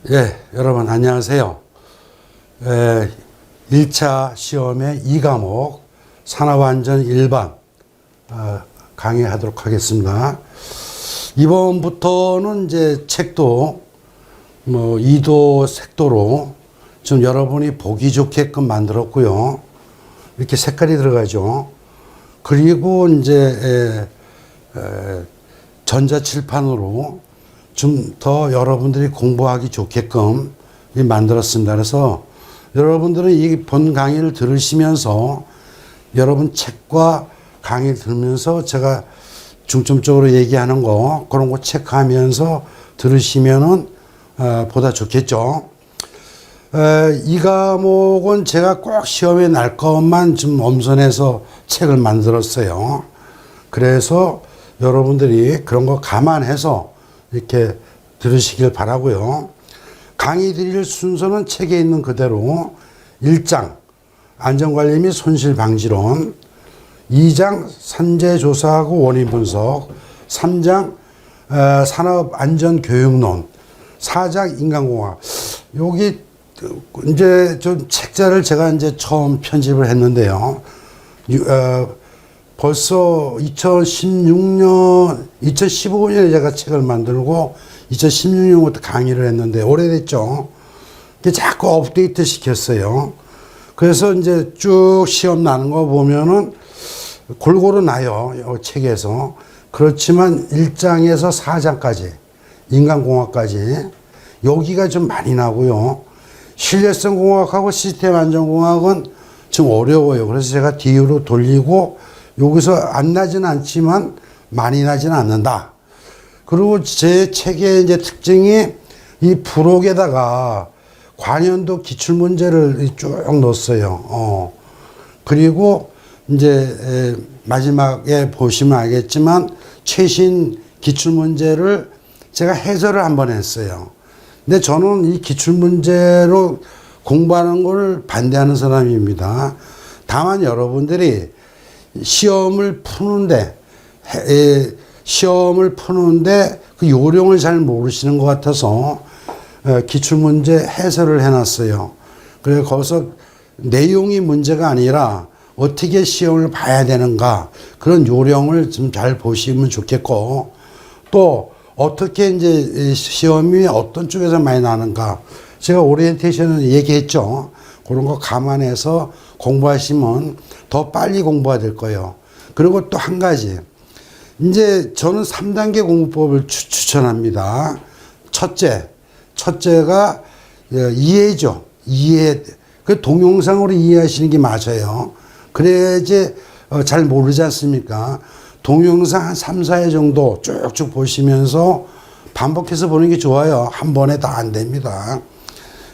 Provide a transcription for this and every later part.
예, 여러분 안녕하세요. 1차 시험의 2과목 산업안전 일반 강의하도록 하겠습니다. 이번부터는 이제 책도 뭐 2도 색도로 좀 여러분이 보기 좋게끔 만들었고요. 이렇게 색깔이 들어가죠. 그리고 이제 전자칠판으로 좀 더 여러분들이 공부하기 좋게끔 만들었습니다. 그래서 여러분들은 이 본 강의를 들으시면서 여러분 책과 강의를 들으면서 제가 중점적으로 얘기하는 거 그런 거 체크하면서 들으시면은 보다 좋겠죠. 이 과목은 제가 꼭 시험에 날 것만 좀 엄선해서 책을 만들었어요. 그래서 여러분들이 그런 거 감안해서 이렇게 들으시길 바라고요. 강의 드릴 순서는 책에 있는 그대로 1장 안전관리 및 손실방지론, 2장 산재조사하고 원인분석, 3장 산업안전교육론, 4장 인간공학. 여기 이제 좀 책자를 제가 이제 처음 편집을 했는데요. 벌써 2015년에 제가 책을 만들고 2016년부터 강의를 했는데 오래됐죠. 자꾸 업데이트 시켰어요. 그래서 이제 쭉 시험 나는 거 보면은 골고루 나요. 이 책에서. 그렇지만 1장에서 4장까지, 인간공학까지 여기가 좀 많이 나고요. 신뢰성 공학하고 시스템 안전공학은 좀 어려워요. 그래서 제가 뒤로 돌리고 여기서 안 나지는 않지만 많이 나지는 않는다. 그리고 제 책의 이제 특징이 이 부록에다가 관연도 기출문제를 쭉 넣었어요. 그리고 이제 마지막에 보시면 알겠지만 최신 기출문제를 제가 해설을 한번 했어요. 근데 저는 이 기출문제로 공부하는 걸 반대하는 사람입니다. 다만 여러분들이 시험을 푸는데 그 요령을 잘 모르시는 것 같아서 기출문제 해설을 해놨어요. 그래서 거기서 내용이 문제가 아니라 어떻게 시험을 봐야 되는가 그런 요령을 좀 잘 보시면 좋겠고, 또 어떻게 이제 시험이 어떤 쪽에서 많이 나는가 제가 오리엔테이션을 얘기했죠. 그런 거 감안해서 공부하시면 더 빨리 공부가 될 거예요. 그리고 또 한 가지. 이제 저는 3단계 공부법을 추천합니다. 첫째가 이해죠. 이해. 그 동영상으로 이해하시는 게 맞아요. 그래야지 잘 모르지 않습니까? 동영상 한 3, 4회 정도 쭉쭉 보시면서 반복해서 보는 게 좋아요. 한 번에 다 안 됩니다.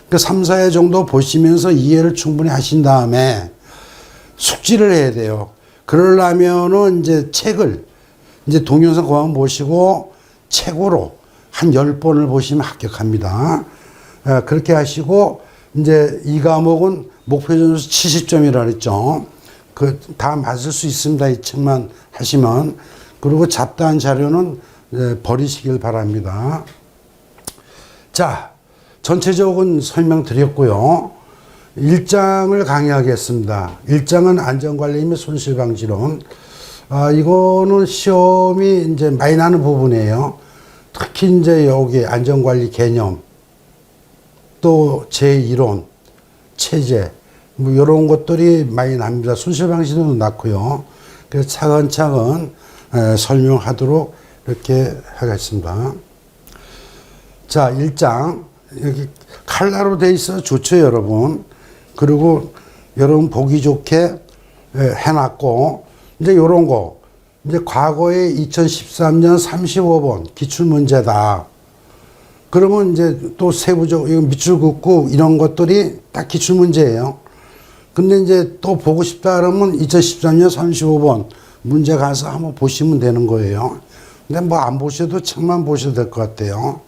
그 3, 4회 정도 보시면서 이해를 충분히 하신 다음에 숙지를 해야 돼요. 그러려면은 이제 책을, 이제 동영상 그만 보시고 책으로 한 10번을 보시면 합격합니다. 그렇게 하시고, 이제 이 과목은 목표 점수 70점이라 그랬죠. 다 맞을 수 있습니다. 이 책만 하시면. 그리고 잡다한 자료는 버리시길 바랍니다. 자, 전체적인 설명드렸고요. 1장을 강의하겠습니다. 1장은 안전관리 및 손실방지론. 이거는 시험이 이제 많이 나는 부분이에요. 특히 이제 여기 안전관리 개념, 또 제1론, 체제, 뭐 이런 것들이 많이 납니다. 손실방지론도 낳고요. 그래서 차근차근 설명하도록 이렇게 하겠습니다. 자, 1장. 여기 칼라로 돼 있어서 좋죠, 여러분. 그리고 여러분 보기 좋게 해놨고, 이제 요런 거. 이제 과거에 2013년 35번 기출문제다. 그러면 이제 또 세부적, 이거 밑줄 긋고 이런 것들이 딱 기출문제예요. 근데 이제 또 보고 싶다 그러면 2013년 35번 문제 가서 한번 보시면 되는 거예요. 근데 뭐 안 보셔도 책만 보셔도 될 것 같아요.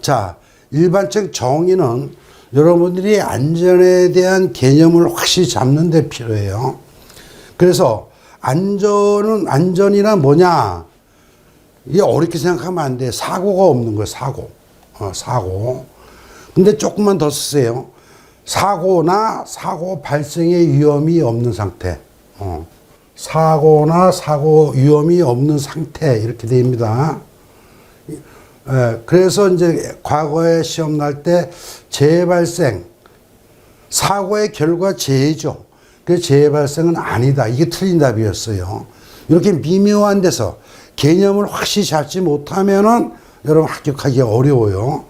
자, 일반적 정의는 여러분들이 안전에 대한 개념을 확실히 잡는 데 필요해요. 그래서 안전이란 뭐냐? 이게 어렵게 생각하면 안 돼. 사고가 없는 거예요, 사고. 사고. 근데 조금만 더 쓰세요. 사고나 사고 발생의 위험이 없는 상태. 사고나 사고 위험이 없는 상태 이렇게 됩니다. 그래서 이제 과거에 시험 날 때 재발생, 사고의 결과 재해죠. 그 재발생은 아니다. 이게 틀린 답이었어요. 이렇게 미묘한 데서 개념을 확실히 잡지 못하면은 여러분 합격하기 어려워요.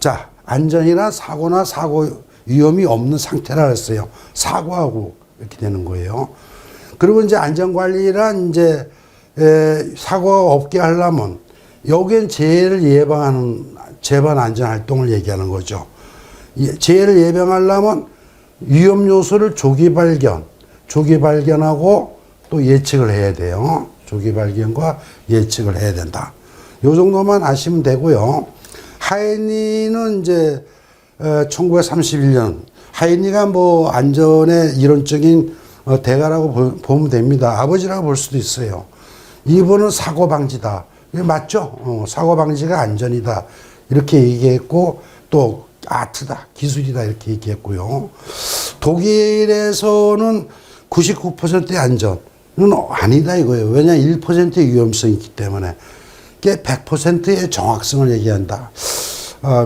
자, 안전이나 사고나 사고 위험이 없는 상태라 했어요. 사고하고 이렇게 되는 거예요. 그리고 이제 안전관리란 이제 사고가 없게 하려면 여기엔 재해를 예방하는 재반 안전 활동을 얘기하는 거죠. 재해를 예방하려면 위험 요소를 조기 발견하고 또 예측을 해야 돼요. 조기 발견과 예측을 해야 된다. 요 정도만 아시면 되고요. 하이니는 이제 1931년 하이니가 뭐 안전의 이론적인 대가라고 보면 됩니다. 아버지라고 볼 수도 있어요. 이분은 사고 방지다. 이게 맞죠? 사고 방지가 안전이다. 이렇게 얘기했고 또 아트다, 기술이다 이렇게 얘기했고요. 독일에서는 99%의 안전은 아니다 이거예요. 왜냐 1%의 위험성이 있기 때문에. 이게 100%의 정확성을 얘기한다.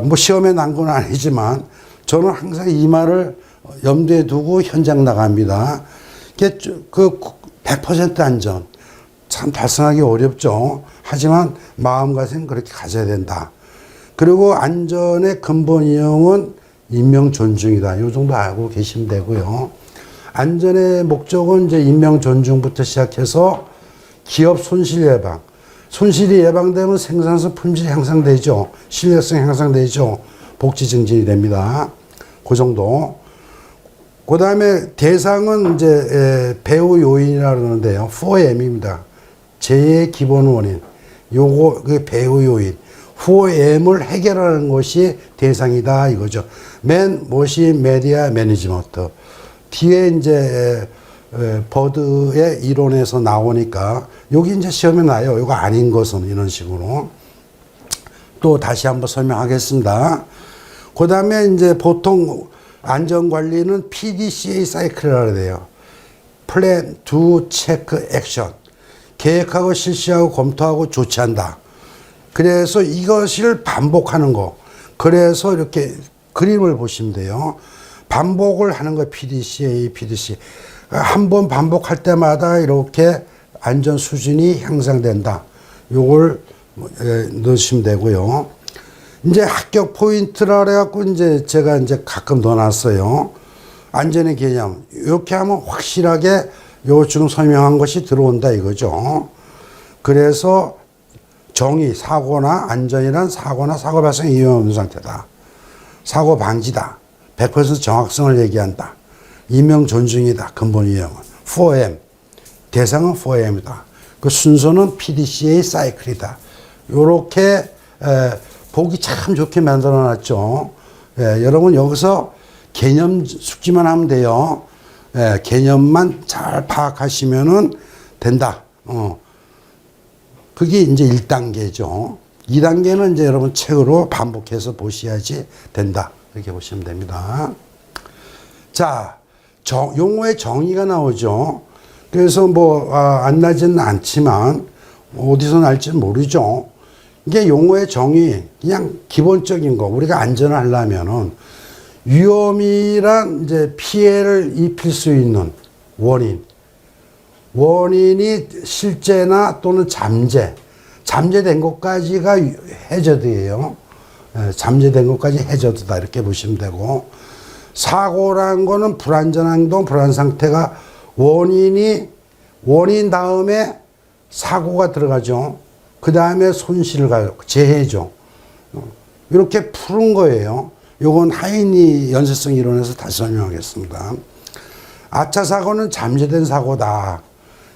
뭐 시험에 난 건 아니지만 저는 항상 이 말을 염두에 두고 현장 나갑니다. 그 100% 안전 참 달성하기 어렵죠. 하지만 마음가짐 그렇게 가져야 된다. 그리고 안전의 근본 이용은 인명 존중이다. 이 정도 알고 계시면 되고요. 안전의 목적은 이제 인명 존중부터 시작해서 기업 손실 예방. 손실이 예방되면 생산성 품질이 향상되죠. 신뢰성 향상되죠. 복지 증진이 됩니다. 그 정도. 그 다음에 대상은 이제 배후 요인이라 그러는데요. 4M입니다. 재해의 기본 원인. 요거, 그 배후 요인. 4M을 해결하는 것이 대상이다. 이거죠. 무엇이 메디아 매니지먼트. 뒤에 이제 버드의 이론에서 나오니까 여기 이제 시험에 나요. 이거 아닌 것은 이런 식으로. 또 다시 한번 설명하겠습니다. 그 다음에 이제 보통 안전관리는 PDCA 사이클이라고 해요. Plan, Do, Check, Action. 계획하고 실시하고 검토하고 조치한다. 그래서 이것을 반복하는 거. 그래서 이렇게 그림을 보시면 돼요. 반복을 하는 거 PDCA, PDC. 한 번 반복할 때마다 이렇게 안전 수준이 향상된다. 요걸 넣으시면 되고요. 이제 합격 포인트라 그래갖고 이제 제가 이제 가끔 넣어놨어요. 안전의 개념. 이렇게 하면 확실하게 요 지금 설명한 것이 들어온다 이거죠. 그래서 정의, 사고나 안전이란 사고나 사고 발생 위험 없는 상태다. 사고 방지다. 100% 정확성을 얘기한다. 인명 존중이다. 근본 위험은. 4M. 대상은 4M이다. 그 순서는 PDCA 사이클이다. 요렇게 보기 참 좋게 만들어 놨죠. 여러분 여기서 개념 숙지만 하면 돼요. 개념만 잘 파악하시면은 된다. 그게 이제 1단계죠. 2단계는 이제 여러분 책으로 반복해서 보셔야지 된다. 이렇게 보시면 됩니다. 자, 용어의 정의가 나오죠. 그래서 뭐, 안 나지는 않지만, 어디서 날지 모르죠. 이게 용어의 정의, 그냥 기본적인 거, 우리가 안전을 하려면은, 위험이란 이제 피해를 입힐 수 있는 원인이 실제나 또는 잠재된 것까지가 해저드예요. 잠재된 것까지 해저드다 이렇게 보시면 되고, 사고라는 거는 불안전 행동, 불안 상태가 원인 다음에 사고가 들어가죠. 그 다음에 손실을 가요. 재해죠. 이렇게 푸는 거예요. 요건 하이니 연쇄성 이론에서 다시 설명하겠습니다. 아차 사고는 잠재된 사고다.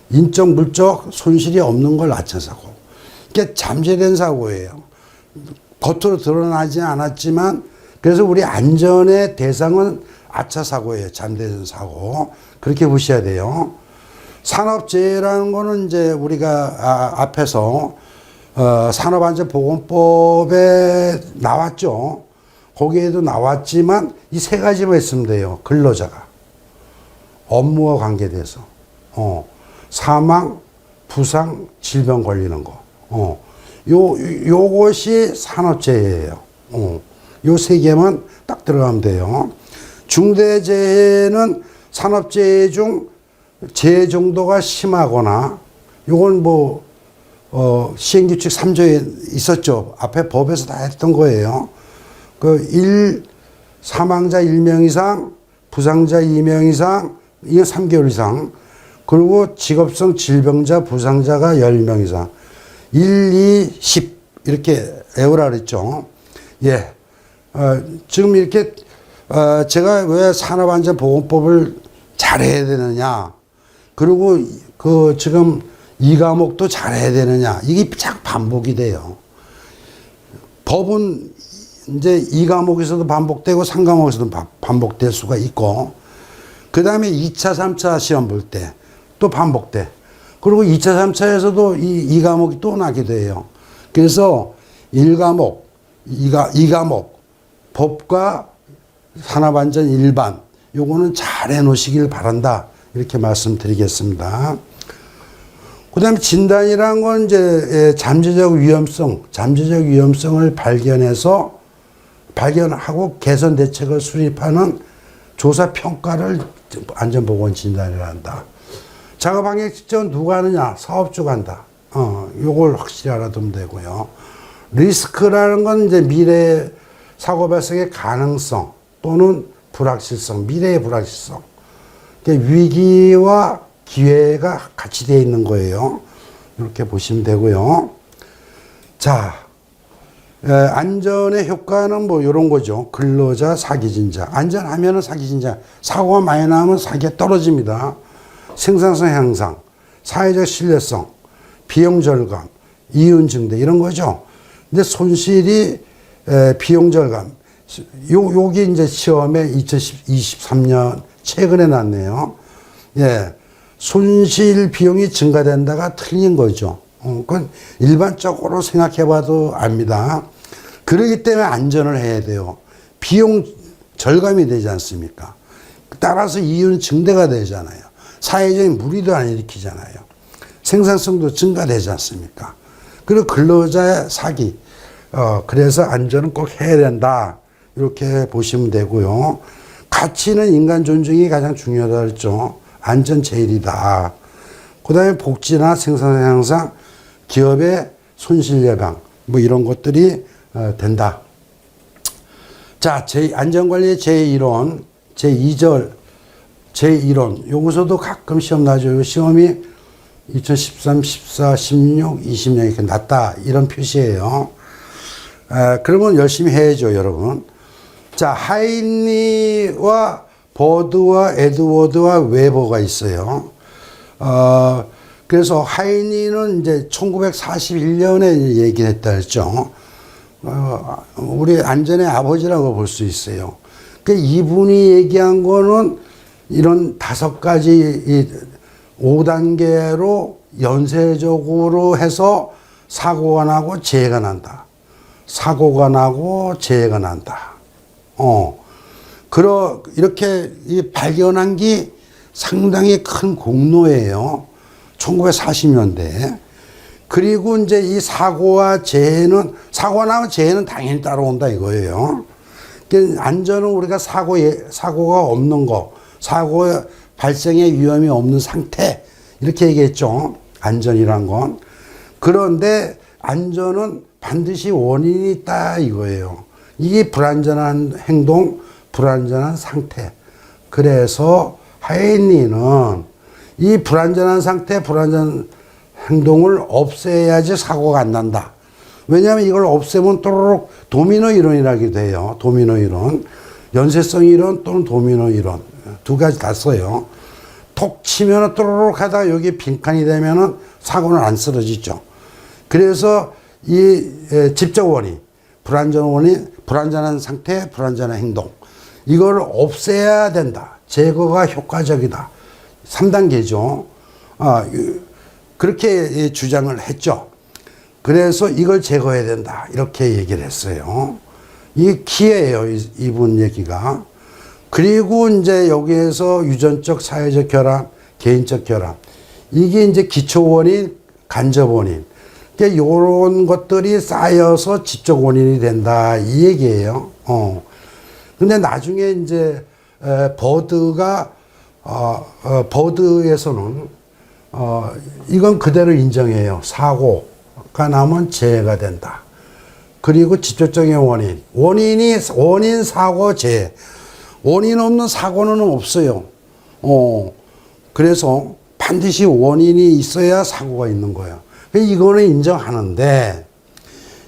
인적, 물적 손실이 없는 걸 아차 사고. 이게 잠재된 사고예요. 겉으로 드러나지 않았지만 그래서 우리 안전의 대상은 아차 사고예요. 잠재된 사고. 그렇게 보셔야 돼요. 산업재해라는 거는 이제 우리가 앞에서 산업안전보건법에 나왔죠. 거기에도 나왔지만 이 세 가지만 있으면 돼요. 근로자가. 업무와 관계돼서. 사망, 부상, 질병 걸리는 거. 요것이 산업재해예요. 요 세 개만 딱 들어가면 돼요. 중대재해는 산업재해 중 재해 정도가 심하거나, 요건 뭐, 시행규칙 3조에 있었죠. 앞에 법에서 다 했던 거예요. 사망자 1명 이상, 부상자 2명 이상, 이게 3개월 이상, 그리고 직업성 질병자, 부상자가 10명 이상. 1, 2, 10. 이렇게 외우라 그랬죠. 예. 지금 이렇게, 제가 왜 산업안전보건법을 잘해야 되느냐. 그리고 지금 이 과목도 잘해야 되느냐. 이게 자꾸 반복이 돼요. 법은 이제 이 과목에서도 반복되고 3과목에서도 반복될 수가 있고, 그 다음에 2차, 3차 시험 볼 때 또 반복돼. 그리고 2차, 3차에서도 이 과목이 또 나게 돼요. 그래서 1과목, 2과목, 법과 산업안전 일반, 요거는 잘 해놓으시길 바란다. 이렇게 말씀드리겠습니다. 그 다음에 진단이란 건 이제 잠재적 위험성을 발견하고 개선 대책을 수립하는 조사 평가를 안전보건 진단이라 한다. 작업환경 측정은 누가 하느냐? 사업주가 한다. 요걸 확실히 알아두면 되고요. 리스크라는 건 이제 미래 사고 발생의 가능성 또는 불확실성, 미래의 불확실성. 위기와 기회가 같이 되어 있는 거예요. 이렇게 보시면 되고요. 자, 안전의 효과는 뭐 이런 거죠. 근로자, 사기진자. 안전하면은 사기진자. 사고가 많이 나면 사기가 떨어집니다. 생산성 향상, 사회적 신뢰성, 비용 절감, 이윤 증대 이런 거죠. 근데 손실이 비용 절감. 요게 이제 시험에 2023년 최근에 났네요. 예. 손실 비용이 증가된다가 틀린 거죠. 그건 일반적으로 생각해 봐도 압니다. 그렇기 때문에 안전을 해야 돼요. 비용 절감이 되지 않습니까? 따라서 이윤 증대가 되잖아요. 사회적인 무리도 안 일으키잖아요. 생산성도 증가되지 않습니까? 그리고 근로자의 사기. 그래서 안전은 꼭 해야 된다. 이렇게 보시면 되고요. 가치는 인간 존중이 가장 중요하다 그랬죠. 안전 제일이다. 그 다음에 복지나 생산성 향상, 기업의 손실 예방, 뭐 이런 것들이 된다. 자, 안전관리의 제1론, 제2절, 제1론. 여기서도 가끔 시험 나죠. 시험이 2013, 14, 16, 20년 이렇게 났다. 이런 표시예요. 그러면 열심히 해야죠, 여러분. 자, 하인리와 버드와 에드워드와 웨버가 있어요. 그래서 하인리는 이제 1941년에 얘기했다 했죠. 우리 안전의 아버지라고 볼 수 있어요. 그 이분이 얘기한 거는 이런 5가지 5단계로 연쇄적으로 해서 사고가 나고 재해가 난다. 사고가 나고 재해가 난다. 이렇게 발견한 게 상당히 큰 공로예요. 1940년대. 그리고 이제 이 사고와 재해는, 사고가 나면 재해는 당연히 따라온다 이거예요. 안전은 우리가 사고가 없는 거, 사고 발생의 위험이 없는 상태, 이렇게 얘기했죠. 안전이란 건. 그런데 안전은 반드시 원인이 있다 이거예요. 이게 불안전한 행동, 불안전한 상태. 그래서 하인리는 이 불안전한 상태, 불안전한 행동을 없애야지 사고가 안 난다. 왜냐하면 이걸 없애면 또르륵 도미노 이론이라기도 해요. 도미노 이론. 연쇄성 이론 또는 도미노 이론. 2가지 다 써요. 톡 치면 또르륵 하다가 여기 빈칸이 되면은 사고는 안 쓰러지죠. 그래서 이 집적 원인, 불안전한 상태, 불안전한 행동. 이걸 없애야 된다. 제거가 효과적이다. 3단계죠. 그렇게 주장을 했죠. 그래서 이걸 제거해야 된다. 이렇게 얘기를 했어요. 이게 키예요, 이분 얘기가. 그리고 이제 여기에서 유전적, 사회적 결함, 개인적 결함. 이게 이제 기초 원인, 간접 원인. 그러니까 요런 것들이 쌓여서 지적 원인이 된다. 이 얘기예요. 근데 나중에 이제, 버드가, 버드에서는, 이건 그대로 인정해요. 사고가 나면 재해가 된다. 그리고 직접적인 원인. 원인, 사고, 재해. 원인 없는 사고는 없어요. 그래서 반드시 원인이 있어야 사고가 있는 거예요. 이거는 인정하는데,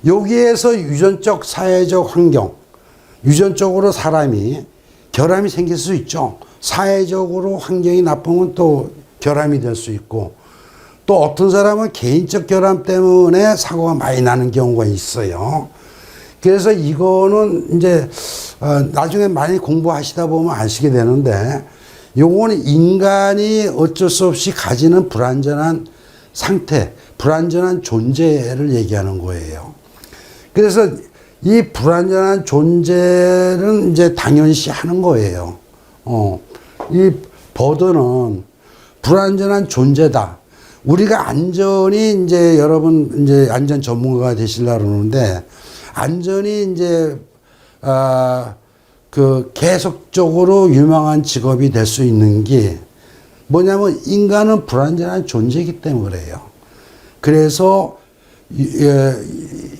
여기에서 유전적, 사회적 환경, 유전적으로 사람이 결함이 생길 수 있죠. 사회적으로 환경이 나쁘면 또 결함이 될 수 있고, 또 어떤 사람은 개인적 결함 때문에 사고가 많이 나는 경우가 있어요. 그래서 이거는 이제 나중에 많이 공부하시다 보면 아시게 되는데, 요거는 인간이 어쩔 수 없이 가지는 불완전한 상태, 불완전한 존재를 얘기하는 거예요. 그래서 이 불완전한 존재는 이제 당연시 하는 거예요. 이 버드는 불완전한 존재다. 우리가 안전이 이제 여러분 이제 안전 전문가가 되시려고 그러는데, 안전이 이제, 계속적으로 유망한 직업이 될 수 있는 게 뭐냐면 인간은 불완전한 존재이기 때문에 그래요. 그래서 이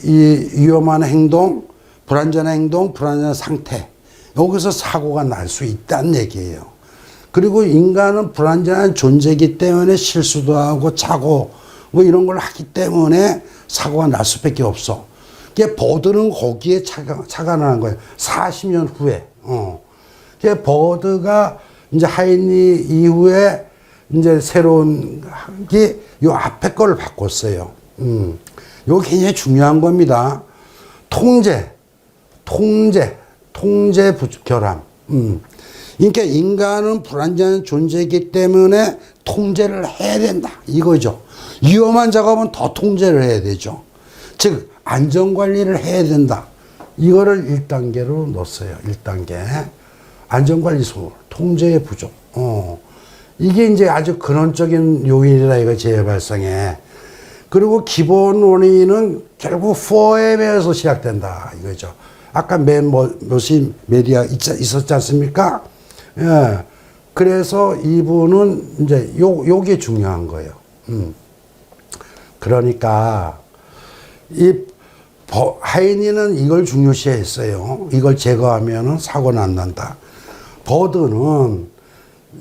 위험한 행동, 불완전한 상태, 여기서 사고가 날 수 있다는 얘기예요. 그리고 인간은 불완전한 존재이기 때문에 실수도 하고 차고 뭐 이런 걸 하기 때문에 사고가 날 수밖에 없어. 그게 버드는 거기에 차가 나는 거예요. 40년 후에. 그게 버드가 이제 하이니 이후에 이제 새로운 게 요 앞에 거를 바꿨어요. 요 굉장히 중요한 겁니다. 통제 결함. 그러니까 인간은 불완전한 존재이기 때문에 통제를 해야 된다. 이거죠. 위험한 작업은 더 통제를 해야 되죠. 즉, 안전관리를 해야 된다. 이거를 1단계로 넣었어요. 1단계. 안전관리 소홀, 통제의 부족. 이게 이제 아주 근원적인 요인이라 이거 재해 발생에. 그리고 기본 원인은 결국 4M에서 시작된다. 이거죠. 아까 몇이 메디아 있었지 않습니까? 예. 그래서 이분은 이제 요게 중요한 거예요. 그러니까 하이니는 이걸 중요시 했어요. 이걸 제거하면은 사고는 안 난다. 버드는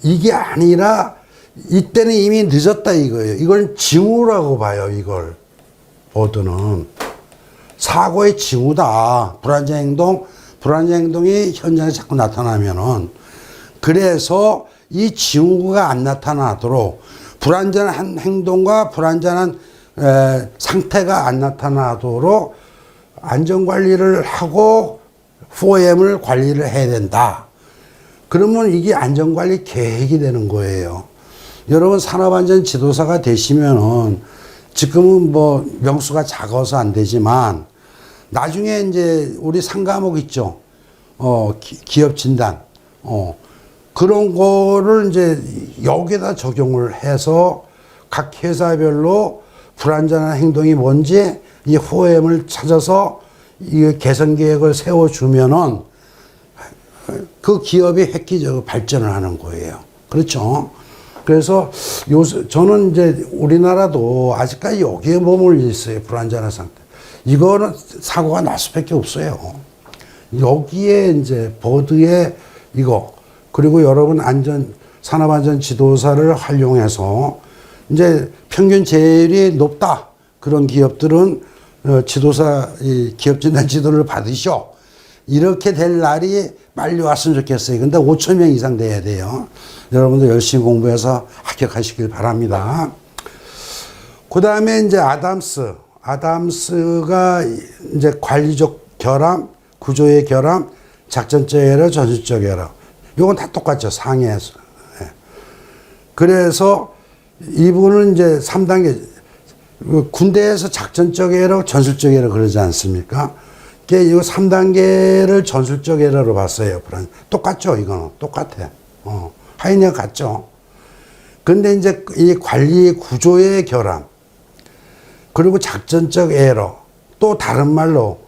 이게 아니라 이때는 이미 늦었다 이거예요. 이걸 징후라고 봐요, 이걸. 버드는. 사고의 징후다. 불완전 행동이 현장에 자꾸 나타나면은. 그래서 이 징후가 안 나타나도록 불완전한 행동과 불완전한 상태가 안 나타나도록 안전관리를 하고 4M을 관리를 해야 된다. 그러면 이게 안전관리 계획이 되는 거예요. 여러분 산업안전 지도사가 되시면은 지금은 뭐 명수가 작아서 안 되지만 나중에 이제 우리 3과목 있죠. 기업 진단. 그런 거를 이제 여기다 적용을 해서 각 회사별로 불완전한 행동이 뭔지 이 4M을 찾아서 이 개선 계획을 세워주면은 그 기업이 획기적으로 발전을 하는 거예요. 그렇죠? 그래서 저는 이제 우리나라도 아직까지 여기에 머물러 있어요. 불완전한 상태. 이거는 사고가 날 수밖에 없어요. 여기에 이제 버드의 이거, 그리고 여러분 산업안전 지도사를 활용해서 이제 평균 재율이 높다. 그런 기업들은 지도사, 기업 진단 지도를 받으셔. 이렇게 될 날이 빨리 왔으면 좋겠어요. 근데 5천 명 이상 돼야 돼요. 여러분들 열심히 공부해서 합격하시길 바랍니다. 그 다음에 이제 아담스가 이제 관리적 결함, 구조의 결함, 작전적 에러, 전술적 에러. 요건 다 똑같죠. 상해에서. 그래서 이분은 이제 3단계, 군대에서 작전적 에러, 전술적 에러 그러지 않습니까? 이 3단계를 전술적 에러로 봤어요. 똑같죠, 이거는. 똑같아. 하이니와 같죠. 근데 이제 이 관리 구조의 결함, 그리고 작전적 에러, 또 다른 말로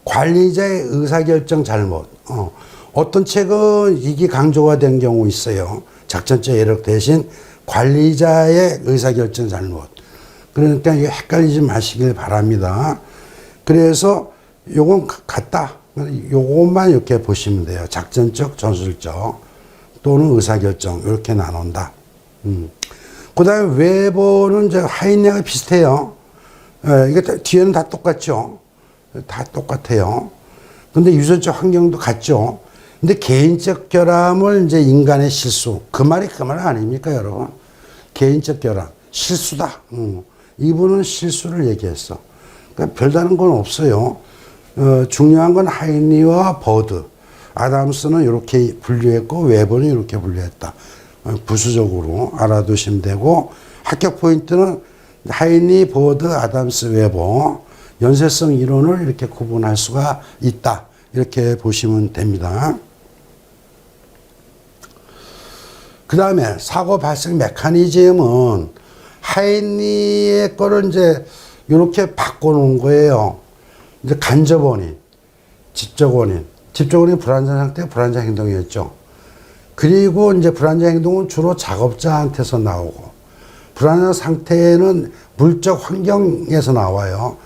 관리자의 의사결정 잘못. 어떤 책은 이게 강조가 된 경우 있어요. 작전적 에러 대신 관리자의 의사결정 잘못. 그러니까 이거 헷갈리지 마시길 바랍니다. 그래서 요건 같다. 요것만 이렇게 보시면 돼요. 작전적, 전술적 또는 의사결정 이렇게 나눈다. 그 다음에 외부는 이제 하이니아가 비슷해요. 이게 뒤에는 다 똑같죠. 다 똑같아요. 근데 유전적 환경도 같죠. 근데 개인적 결함을 이제 인간의 실수. 그 말이 그 말 아닙니까, 여러분? 개인적 결함. 실수다. 이분은 실수를 얘기했어. 그러니까 별다른 건 없어요. 중요한 건 하이니와 버드. 아담스는 이렇게 분류했고, 웨버는 이렇게 분류했다. 부수적으로 알아두시면 되고, 합격 포인트는 하이니, 버드, 아담스, 웨버. 연쇄성 이론을 이렇게 구분할 수가 있다. 이렇게 보시면 됩니다. 그 다음에 사고 발생 메커니즘은 하이니의 거를 이제 이렇게 바꿔놓은 거예요. 이제 간접 원인, 직접 원인. 직접 원인 불안전 상태, 불안전 행동이었죠. 그리고 이제 불안전 행동은 주로 작업자한테서 나오고, 불안전 상태는 물적 환경에서 나와요.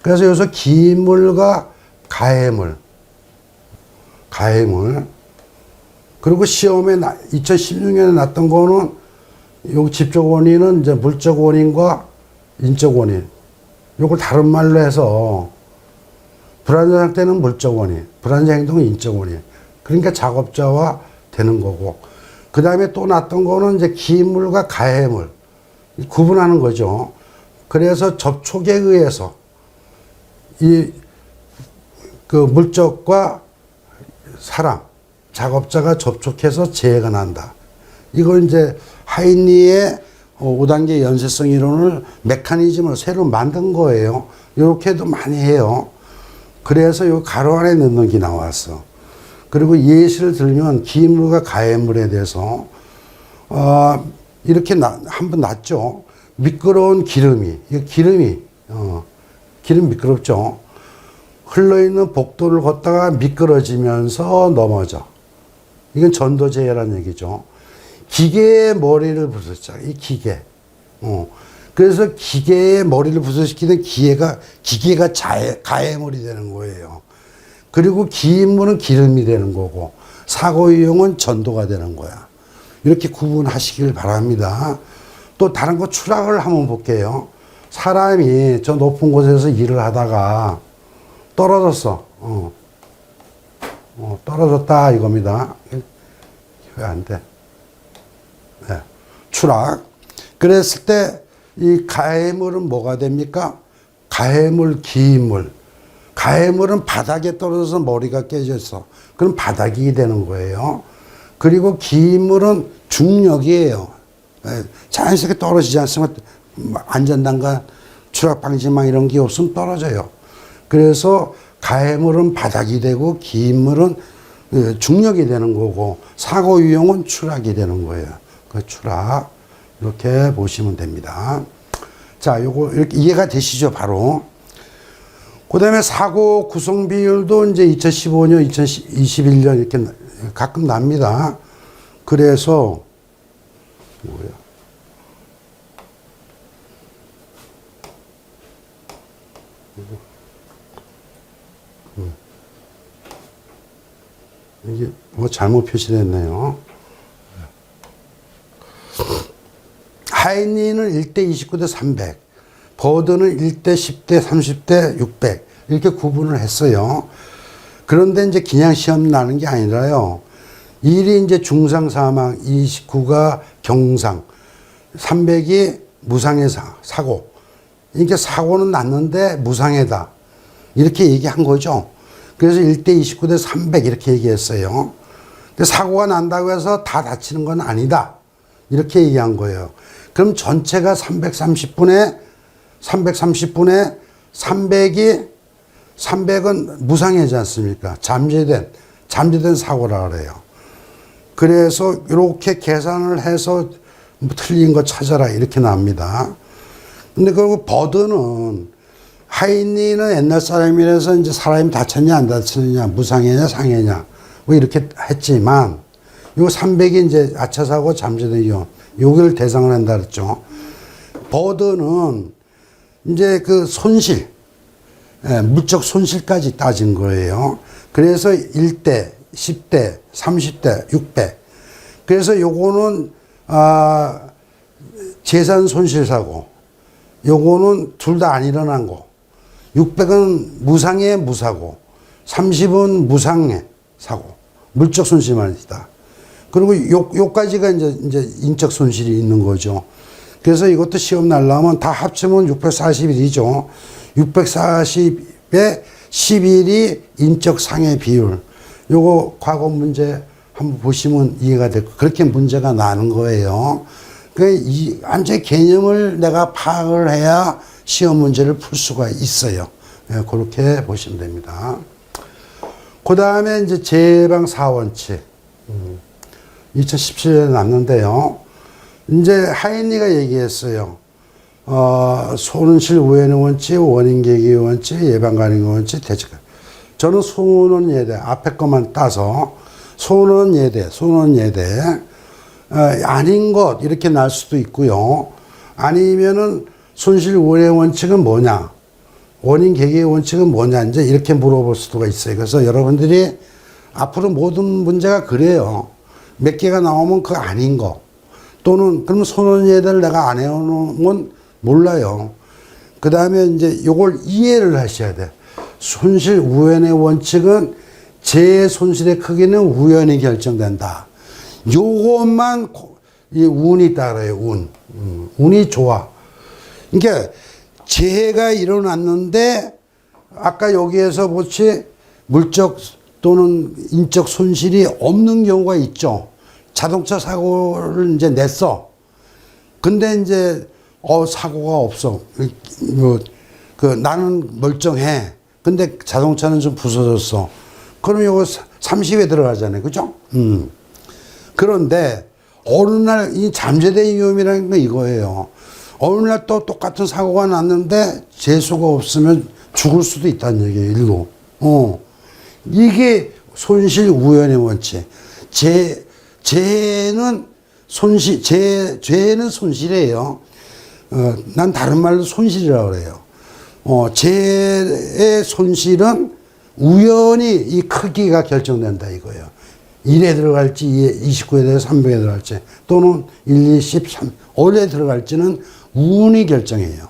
그래서 여기서 기물과 가해물. 그리고 시험에 2016년에 났던 거는 요 직접 원인은 이제 물적 원인과 인적 원인. 요걸 다른 말로 해서 불안전 상태는 물적 원인, 불안전 행동은 인적 원인. 그러니까 작업자와 되는 거고. 그 다음에 또 났던 거는 이제 기물과 가해물. 구분하는 거죠. 그래서 접촉에 의해서 그 물적과 사람, 작업자가 접촉해서 재해가 난다. 이걸 이제 하이니의 5단계 연쇄성 이론을 메커니즘을 새로 만든 거예요. 이렇게도 많이 해요. 그래서 요 가로 안에 넣는 게 나왔어. 그리고 예시를 들면 기물과 가해물에 대해서 이렇게 한번 났죠. 미끄러운 기름이, 기름 미끄럽죠. 흘러있는 복도를 걷다가 미끄러지면서 넘어져. 이건 전도재해라는 얘기죠. 기계의 머리를 부서져. 이 기계. 그래서 기계의 머리를 부서시키는 기계가 가해물이 되는 거예요. 그리고 기인물은 기름이 되는 거고, 사고이용은 전도가 되는 거야. 이렇게 구분하시길 바랍니다. 또 다른 거 추락을 한번 볼게요. 사람이 저 높은 곳에서 일을 하다가 떨어졌어. 떨어졌다 이겁니다. 왜 안 돼? 네. 추락. 그랬을 때 이 가해물은 뭐가 됩니까? 가해물, 기인물. 가해물은 바닥에 떨어져서 머리가 깨졌어. 그럼 바닥이 되는 거예요. 그리고 기인물은 중력이에요. 자연스럽게 떨어지지 않으면 안전단가, 추락방지망 이런 게 없으면 떨어져요. 그래서 가해물은 바닥이 되고 기인물은 중력이 되는 거고, 사고 유형은 추락이 되는 거예요. 그 추락 이렇게 보시면 됩니다. 자, 요거 이렇게 이해가 되시죠? 바로. 그 다음에 사고 구성 비율도 이제 2015년, 2021년 이렇게 가끔 납니다. 그래서 뭐야? 이게 뭐 잘못 표시됐네요. 하이니는 1대 29대 300, 버드는 1대 10대 30대 600 이렇게 구분을 했어요. 그런데 이제 그냥 시험 나는 게 아니라요. 1이 이제 중상 사망, 29가 경상, 300이 무상해 사고. 이게 사고는 났는데 무상해다. 이렇게 얘기한 거죠. 그래서 1대 29대 300 이렇게 얘기했어요. 근데 사고가 난다고 해서 다 다치는 건 아니다. 이렇게 얘기한 거예요. 그럼 전체가 330분에 300이 300은 무상이지 않습니까? 잠재된 사고라 그래요. 그래서 이렇게 계산을 해서 뭐 틀린 거 찾아라 이렇게 납니다. 근데 그리고 버드는 하인리는 옛날 사람이라서 이제 사람이 다쳤냐 안 다쳤냐 무상해냐 상해냐 뭐 이렇게 했지만 요 300이 이제 아차 사고 잠재된 위험 요걸 대상을 한다 그랬죠. 버드는 이제 그 손실 물적 손실까지 따진 거예요. 그래서 1대, 10대, 30대, 6배. 그래서 요거는 재산 손실 사고, 요거는 둘 다 안 일어난 거. 600은 무상해 무사고, 30은 무상해 사고, 물적 손실만 있다. 그리고 요까지가 이제 인적 손실이 있는 거죠. 그래서 이것도 시험 날라면 다 합치면 641이죠. 640에 11이 인적 상해 비율. 요거 과거 문제 한번 보시면 이해가 되고 그렇게 문제가 나는 거예요. 이 완전히 개념을 내가 파악을 해야 시험 문제를 풀 수가 있어요. 네, 그렇게 보시면 됩니다. 그 다음에 이제 재해방 4원칙. 2017년에 났는데요. 이제 하인리가 얘기했어요. 손실 우연의 원칙, 원인 계기 원칙, 예방 가능 원칙, 대책. 저는 소는 예대, 앞에 것만 따서 소는 예대, 아닌 것 이렇게 날 수도 있고요. 아니면은 손실 우연의 원칙은 뭐냐, 원인 계기 원칙은 뭐냐 이제 이렇게 물어볼 수도 있어요. 그래서 여러분들이 앞으로 모든 문제가 그래요. 몇 개가 나오면 그 아닌 거 또는 그럼 소는 예대를 내가 안 해오는 건 몰라요. 그 다음에 이제 요걸 이해를 하셔야 돼. 손실 우연의 원칙은 제 손실의 크기는 우연히 결정된다. 요것만 이 운이 따라요. 운이 좋아. 그러니까 재해가 일어났는데 아까 여기에서 보치 물적 또는 인적 손실이 없는 경우가 있죠. 자동차 사고를 이제 냈어. 근데 이제 사고가 없어. 나는 멀쩡해. 근데 자동차는 좀 부서졌어. 그럼 이거 30에 들어가잖아요. 그죠? 그런데 어느 날 이 잠재된 위험이라는 건 이거예요. 어느 날 또 똑같은 사고가 났는데 재수가 없으면 죽을 수도 있다는 얘기예요. 일로. 이게 손실 우연의 원칙. 재해는 죄는 손실이에요. 난 다른 말로 손실이라고 그래요. 재해의 손실은 우연히 이 크기가 결정된다 이거예요. 1에 들어갈지 29에 들어갈지 300에 들어갈지 또는 1, 2, 10, 3 어디에 들어갈지는 운이 결정해요.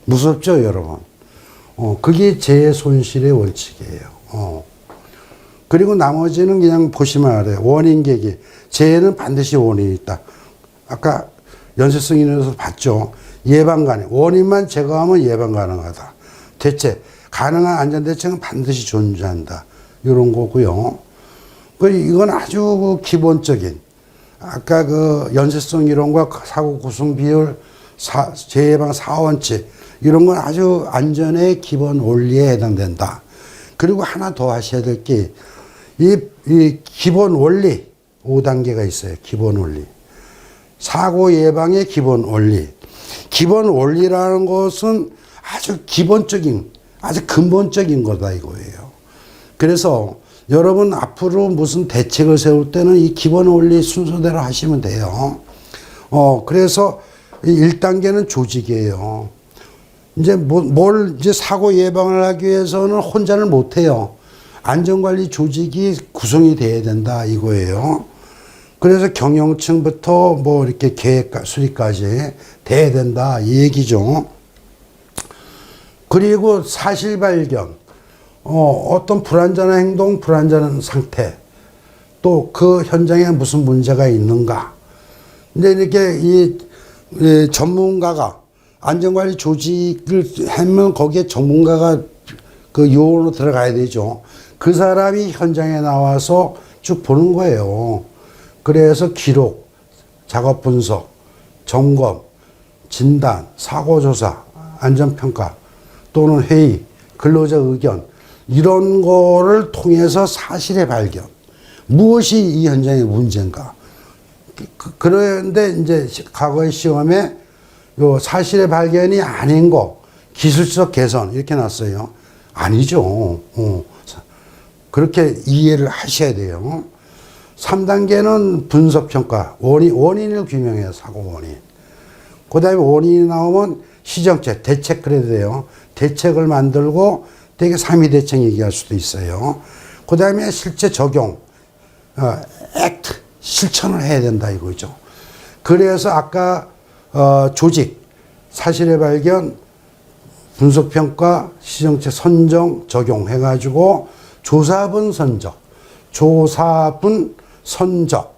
무섭죠 여러분. 그게 재해 손실의 원칙이에요. 그리고 나머지는 그냥 보시면 알아요. 원인 계기. 재해는 반드시 원인이 있다. 아까 연쇄성 인해서 봤죠. 예방 가능. 원인만 제거하면 예방 가능하다. 대책. 가능한 안전대책은 반드시 존재한다. 이런 거고요. 이건 아주 기본적인, 아까 그 연쇄성 이론과 사고 구성 비율, 재해방 4원칙, 이런 건 아주 안전의 기본 원리에 해당된다. 그리고 하나 더 하셔야 될 게, 이 기본 원리, 5단계가 있어요. 기본 원리. 사고 예방의 기본 원리. 기본 원리라는 것은 아주 기본적인, 아주 근본적인 거다 이거예요. 그래서 여러분 앞으로 무슨 대책을 세울 때는 이 기본 원리 순서대로 하시면 돼요. 그래서 1단계는 조직이에요. 이제 이제 사고 예방을 하기 위해서는 혼자는 못 해요. 안전관리 조직이 구성이 돼야 된다 이거예요. 그래서 경영층부터 뭐 이렇게 계획 수립까지 돼야 된다 이 얘기죠. 그리고 사실 발견, 어떤 불안전한 행동, 불안전한 상태, 또 그 현장에 무슨 문제가 있는가. 근데 이렇게 이 전문가가 안전관리 조직을 하면 거기에 전문가가 그 요원으로 들어가야 되죠. 그 사람이 현장에 나와서 쭉 보는 거예요. 그래서 기록, 작업 분석, 점검, 진단, 사고조사, 안전평가 또는 회의, 근로자 의견, 이런 거를 통해서 사실의 발견. 무엇이 이 현장의 문제인가. 그런데 이제 과거의 시험에 요 사실의 발견이 아닌 거, 기술적 개선, 이렇게 났어요. 아니죠. 그렇게 이해를 하셔야 돼요. 3단계는 분석평가, 원인을 규명해요, 사고 원인. 그 다음에 원인이 나오면 시정책, 대책 그래야 돼요. 대책을 만들고 되게 3위 대책 얘기할 수도 있어요. 그 다음에 실제 적용, 액트, 실천을 해야 된다 이거죠. 그래서 아까 조직, 사실의 발견, 분석평가, 시정책 선정, 적용해가지고 조사분 선적, 조사분 선적.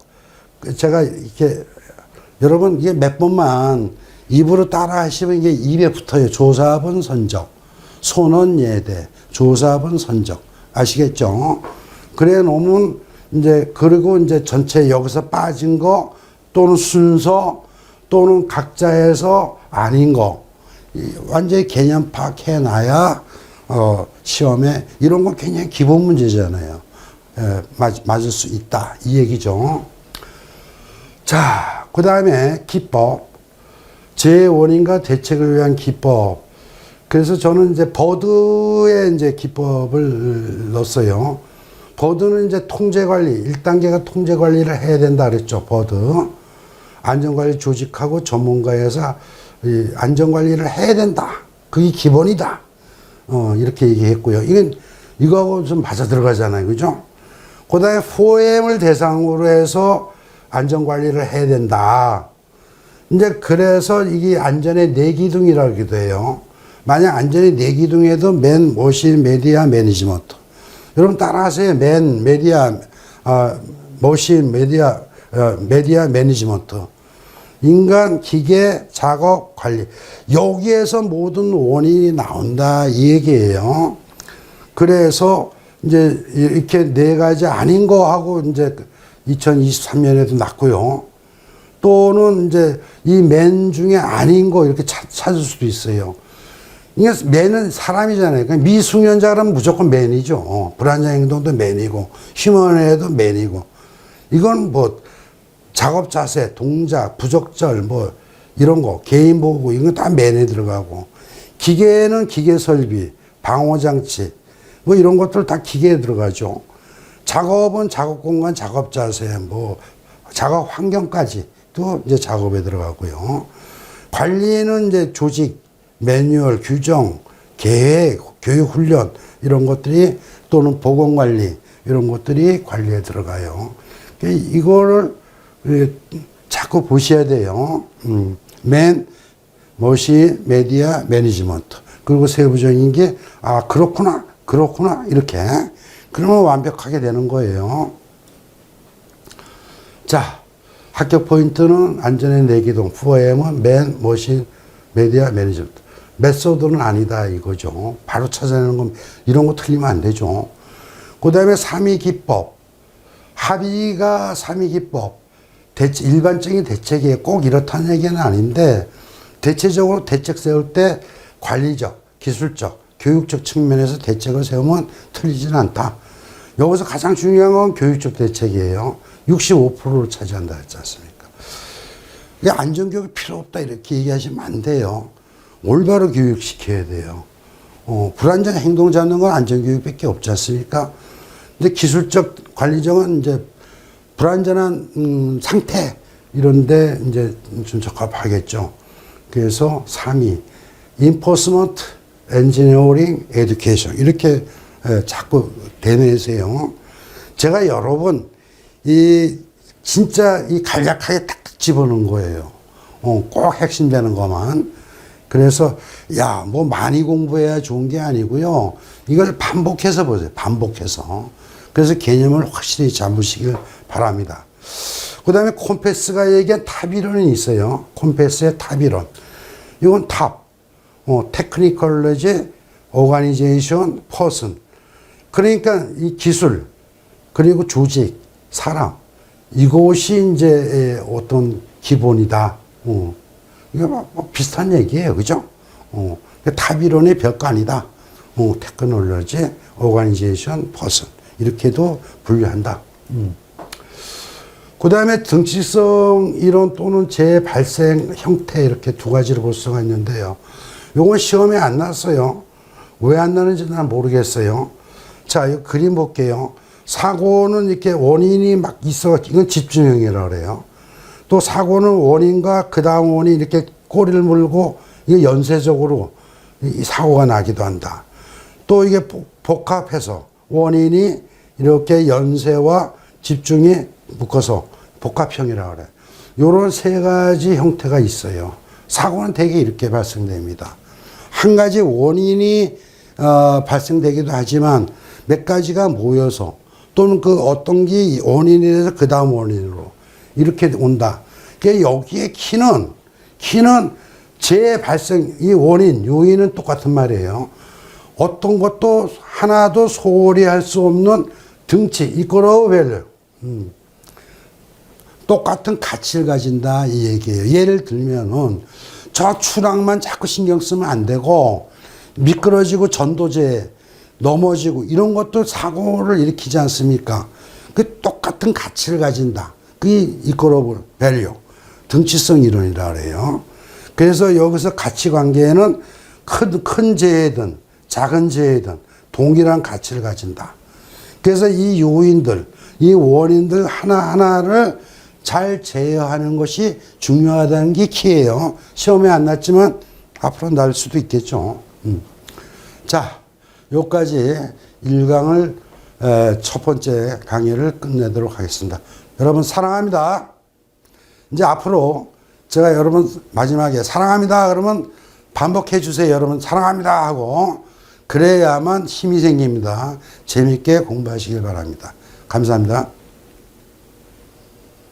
제가 이렇게 여러분 이게 몇 번만 입으로 따라 하시면 이게 입에 붙어요. 조사분 선적, 손원 예대, 조사분 선적. 아시겠죠? 그래 놓으면 이제 그리고 이제 전체 여기서 빠진 거 또는 순서 또는 각자에서 아닌 거 완전히 개념 파악해 놔야 시험에 이런 건 굉장히 기본 문제잖아요. 맞을 수 있다 이 얘기죠. 자, 그 다음에 기법, 재원인과 대책을 위한 기법. 그래서 저는 이제 버드에 이제 기법을 넣었어요. 버드는 이제 통제관리, 1단계가 통제관리를 해야 된다 그랬죠. 버드. 안전관리 조직하고 전문가에서 안전관리를 해야 된다. 그게 기본이다. 이렇게 얘기했고요. 이거하고 좀 맞아 들어가잖아요. 그죠? 그 다음에 4M을 대상으로 해서 안전관리를 해야 된다. 이제 그래서 이게 안전의 4기둥이라기도 해요. 만약 안전의 4기둥에도 맨, 머신, 메디아, 매니지먼트. 여러분 따라하세요. 맨, 메디아, 머신, 메디아, 메디아, 매니지먼트. 인간, 기계, 작업, 관리. 여기에서 모든 원인이 나온다. 이 얘기예요. 그래서 이제 이렇게 4가지 아닌 거 하고 이제 2023년에도 났고요. 또는 이제 이 맨 중에 아닌 거 이렇게 찾을 수도 있어요. 이게 맨은 사람이잖아요. 그러니까 미숙련자라면 무조건 맨이죠. 불안전 행동도 맨이고, 휴먼에도 맨이고. 이건 뭐 작업 자세, 동작, 부적절, 뭐 이런 거, 개인 보호, 이건 다 맨에 들어가고. 기계는 기계 설비, 방호 장치, 뭐 이런 것들 다 기계에 들어가죠. 작업은 작업 공간, 작업 자세, 뭐 작업 환경까지 또 이제 작업에 들어가고요. 관리는 이제 조직, 매뉴얼, 규정, 계획, 교육 훈련 이런 것들이 또는 보건 관리 이런 것들이 관리에 들어가요. 이거를 자꾸 보셔야 돼요. 맨, 머시, 메디아, 매니지먼트. 그리고 세부적인 게 그렇구나, 그렇구나 이렇게. 그러면 완벽하게 되는 거예요. 자, 합격 포인트는 안전의 4기둥, 4M은 맨, 머신, 메디아, 매니지먼트. 메소드는 아니다 이거죠. 바로 찾아내는 건 이런 거 틀리면 안 되죠. 그 다음에 3위 기법. 합의가 3위 기법. 일반적인 대책이 꼭 이렇다는 얘기는 아닌데 대체적으로 대책 세울 때 관리적, 기술적, 교육적 측면에서 대책을 세우면 틀리지는 않다. 여기서 가장 중요한 건 교육적 대책이에요. 65%를 차지한다 했지 않습니까? 안전교육이 필요 없다 이렇게 얘기하시면 안 돼요. 올바로 교육시켜야 돼요. 불안전 행동 잡는 건 안전교육밖에 없지 않습니까? 근데 기술적, 관리적은 이제 불안전한 상태 이런데 이제 좀 적합하겠죠. 그래서 3위 Enforcement, Engineering, Education 이렇게 자꾸 대내세요. 제가 여러 번 진짜 간략하게 딱 집어넣은 거예요. 꼭 핵심되는 것만. 그래서 뭐 많이 공부해야 좋은 게 아니고요. 이걸 반복해서 보세요. 반복해서. 그래서 개념을 확실히 잡으시길 바랍니다. 그 다음에 콤패스가 얘기한 탑 이론이 있어요. 콤패스의 탑 이론. 이건 탑. 테크니컬러지, 오가니제이션, 퍼슨. 그러니까 이 기술, 그리고 조직, 사람. 이것이 이제 어떤 기본이다. 이게 뭐 비슷한 얘기예요. 그죠? 탑 이론의 별거 아니다. 테크놀로지, 오가니제이션, 퍼슨 이렇게도 분류한다. 그 다음에 등치성 이론 또는 재발생 형태 이렇게 두 가지로 볼 수가 있는데요. 요건 시험에 안 났어요. 왜 안 나는지 난 모르겠어요. 자, 이 그림 볼게요. 사고는 이렇게 원인이 막 있어. 이건 집중형이라고 그래요. 또 사고는 원인과 그 다음 원인 이렇게 꼬리를 물고 이게 연쇄적으로 이 사고가 나기도 한다. 또 이게 복합해서 원인이 이렇게 연쇄와 집중이 묶어서 복합형이라고 그래요. 요런 세 가지 형태가 있어요. 사고는 대개 이렇게 발생됩니다. 한 가지 원인이 발생되기도 하지만 몇 가지가 모여서 또는 그 어떤 게 원인이 돼서 그 다음 원인으로 이렇게 온다. 그러니까 여기에 키는 재발생, 이 원인, 요인은 똑같은 말이에요. 어떤 것도 하나도 소홀히 할 수 없는 등치, 이거로 밸류. 똑같은 가치를 가진다 이 얘기예요. 예를 들면은 저 추락만 자꾸 신경 쓰면 안 되고 미끄러지고 전도제 넘어지고 이런 것도 사고를 일으키지 않습니까? 그 똑같은 가치를 가진다. 그게 이거로 밸류, 등치성 이론이라 그래요. 그래서 여기서 가치관계에는 큰 재해든 작은 재해든 동일한 가치를 가진다. 그래서 이 요인들, 이 원인들 하나하나를 잘 제어하는 것이 중요하다는 게 키예요. 시험에 안 났지만 앞으로 날 수도 있겠죠. 자, 여기까지 1강을 첫 번째 강의를 끝내도록 하겠습니다. 여러분 사랑합니다. 이제 앞으로 제가 여러분 마지막에 사랑합니다 그러면 반복해 주세요. 여러분 사랑합니다 하고 그래야만 힘이 생깁니다. 재밌게 공부하시길 바랍니다. 감사합니다.